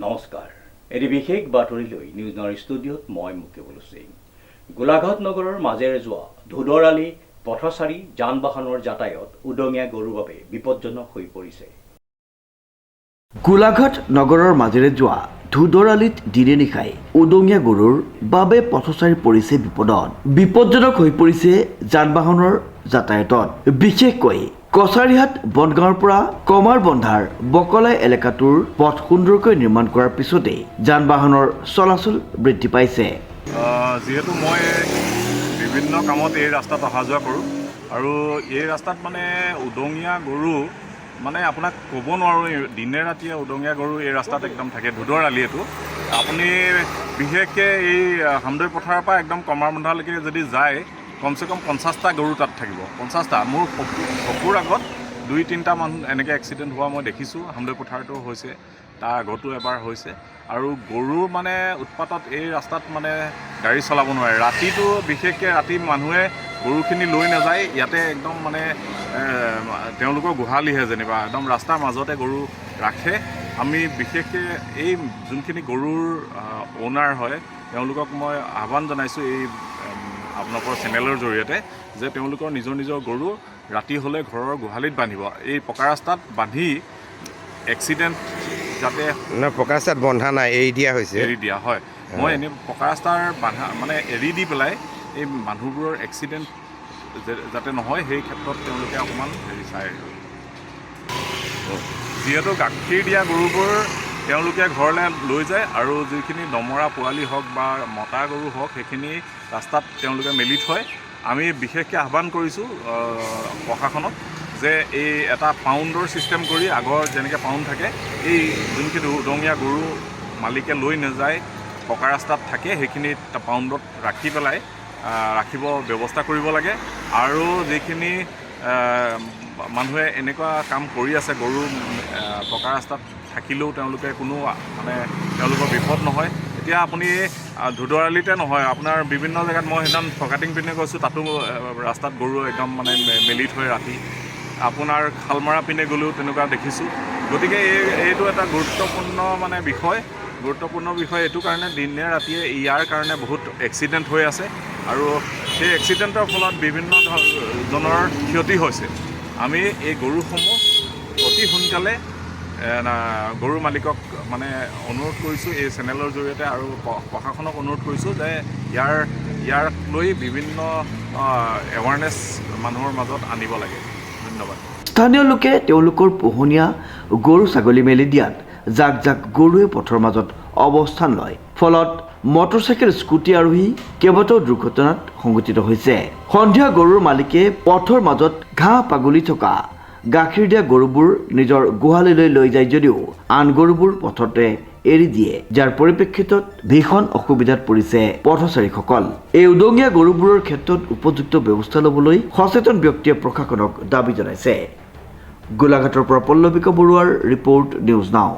নমস্কাৰ এটি বিশেষ বাতৰি লৈ নিউজ নাওৰ ষ্টুডিঅ'ত মই মুকেবুল সিং গোলাঘাট নগৰৰ মাজেৰে যোৱা ধুদৰালি পথচাৰী যান বাহনৰ যাতায়াত উদঙীয়া গৰুৰ বাবে বিপদজনক হৈ পৰিছে। গোলাঘাট নগৰৰ মাজেৰে যোৱা ধুদৰালিত দিনে নিশাই উদঙীয়া গৰুৰ বাবে পথচাৰী পৰিছে বিপদত। বিপদজনক হৈ পৰিছে যান বাহনৰ যাতায়াতত, বিশেষকৈ কছাৰীহাট বনগাঁৱৰ পৰা কমাৰ বন্ধাৰ বকলাই এলেকাটোৰ পথ সুন্দৰকৈ নিৰ্মাণ কৰাৰ পিছতে যান বাহনৰ চলাচল বৃদ্ধি পাইছে। যেহেতু মই বিভিন্ন কামত এই ৰাস্তাত অহা যোৱা কৰোঁ আৰু এই ৰাস্তাত মানে উদঙীয়া গৰু মানে আপোনাক ক'ব নোৱাৰোঁ, দিনে ৰাতিয়ে উদঙীয়া গৰু এই ৰাস্তাত একদম থাকে। ধুদৰালি এইটো আপুনি বিশেষকৈ এই হামদৈ পথাৰৰ পৰা একদম কমাৰ বন্ধালৈকে যদি যায় কমচে কম 50টা গৰু তাত থাকিব। 50টা মোৰ চকুৰ আগত 2-3টা মানুহ এনেকৈ এক্সিডেণ্ট হোৱা মই দেখিছোঁ। হামদৈ পথাৰতো হৈছে, তাৰ আগতো এবাৰ হৈছে। আৰু গৰু মানে উৎপাতত এই ৰাস্তাত মানে গাড়ী চলাব নোৱাৰে। ৰাতিটো বিশেষকৈ ৰাতি মানুহে গৰুখিনি লৈ নাযায়, ইয়াতে একদম মানে তেওঁলোকৰ গোহালিহে যেনিবা একদম ৰাস্তাৰ মাজতে গৰু ৰাখে। আমি বিশেষকৈ এই যোনখিনি গৰুৰ অ'নাৰ হয় তেওঁলোকক মই আহ্বান জনাইছোঁ এই আপোনালোকৰ চেনেলৰ জৰিয়তে যে তেওঁলোকৰ নিজৰ নিজৰ গৰু ৰাতি হ'লে ঘৰৰ গোহালিত বান্ধিব। এই পকা ৰাস্তাত বান্ধি এক্সিডেণ্ট যাতে পকা ৰাস্তাত বন্ধা নাই, এৰি দিয়া হৈছে। এৰি দিয়া হয়। মই এনেই পকা ৰাস্তাৰ বান্ধা মানে এৰি দি পেলাই এই মানুহবোৰৰ এক্সিডেণ্ট যাতে নহয় সেই ক্ষেত্ৰত তেওঁলোকে অকণমান চায়। যিহেতু গাখীৰ দিয়া গৰুবোৰ তেওঁলোকে ঘৰলৈ লৈ যায় আৰু যিখিনি দমৰা পোৱালি হওক বা মতা গৰু হওক সেইখিনি ৰাস্তাত তেওঁলোকে মেলি থয়। আমি বিশেষকৈ আহ্বান কৰিছোঁ প্ৰশাসনক যে এই এটা পাউণ্ডৰ ছিষ্টেম কৰি আগৰ যেনেকৈ পাউণ্ড থাকে এই যোনখিনি উদঙীয়া গৰু মালিকে লৈ নাযায় পকা ৰাস্তাত থাকে সেইখিনি পাউণ্ডত ৰাখি পেলাই ৰাখিব ব্যৱস্থা কৰিব লাগে। আৰু যিখিনি মানুহে এনেকুৱা কাম কৰি আছে গৰু পকা ৰাস্তাত থাকিলেও তেওঁলোকে কোনো মানে তেওঁলোকৰ বিপদ নহয়। এতিয়া আপুনি ধুদৰালিতে নহয় আপোনাৰ বিভিন্ন জেগাত মই সেইদিনা ফকাটিং পিনে গৈছোঁ, তাতো ৰাস্তাত গৰু একদম মানে মেলি থৈ ৰাতি। আপোনাৰ খালমাৰা পিনে গ'লেও তেনেকুৱা দেখিছোঁ। গতিকে এইটো এটা গুৰুত্বপূৰ্ণ মানে বিষয় এইটো কাৰণে দিনে ৰাতিয়ে ইয়াৰ কাৰণে বহুত এক্সিডেণ্ট হৈ আছে আৰু সেই এক্সিডেণ্টৰ ফলত বিভিন্ন জনৰ ক্ষতি হৈছে। আমি এই গৰুসমূহ অতি সোনকালে গৰু মালিকক মানে অনুৰোধ কৰিছোঁ এই চেনেলৰ জৰিয়তে আৰু প্ৰশাসনক অনুৰোধ কৰিছোঁ যে ইয়াক লৈ বিভিন্ন এৱাৰনেছ মানুহৰ মাজত আনিব লাগে। ধন্যবাদ। স্থানীয় লোকে তেওঁলোকৰ পোহনীয়া গৰু ছাগলী মেলি দিয়াত জাক জাক গৰুৱে পথৰ মাজত অৱস্থান লয়, ফলত মটৰচাইকেল স্কুটি আৰোহী কেইবাটাও দুৰ্ঘটনাত সংঘটিত হৈছে। সন্ধিয়া গৰুৰ মালিকে পথৰ মাজত ঘাঁহ পাগলি থকা গাখীৰ দিয়া গৰুবোৰ নিজৰ গোহালিলৈ লৈ যায় যদিও আন গৰুবোৰ পথতে এৰি দিয়ে, যাৰ পৰিপ্ৰেক্ষিতত ভীষণ অসুবিধাত পৰিছে পথচাৰীসকল। এই উদঙীয়া গৰুবোৰৰ ক্ষেত্ৰত উপযুক্ত ব্যৱস্থা ল'বলৈ সচেতন ব্যক্তিয়ে প্ৰশাসনক দাবী জনাইছে। গোলাঘাটৰ পৰা পল্লৱিকা বৰুৱাৰ ৰিপৰ্ট, নিউজ নাও।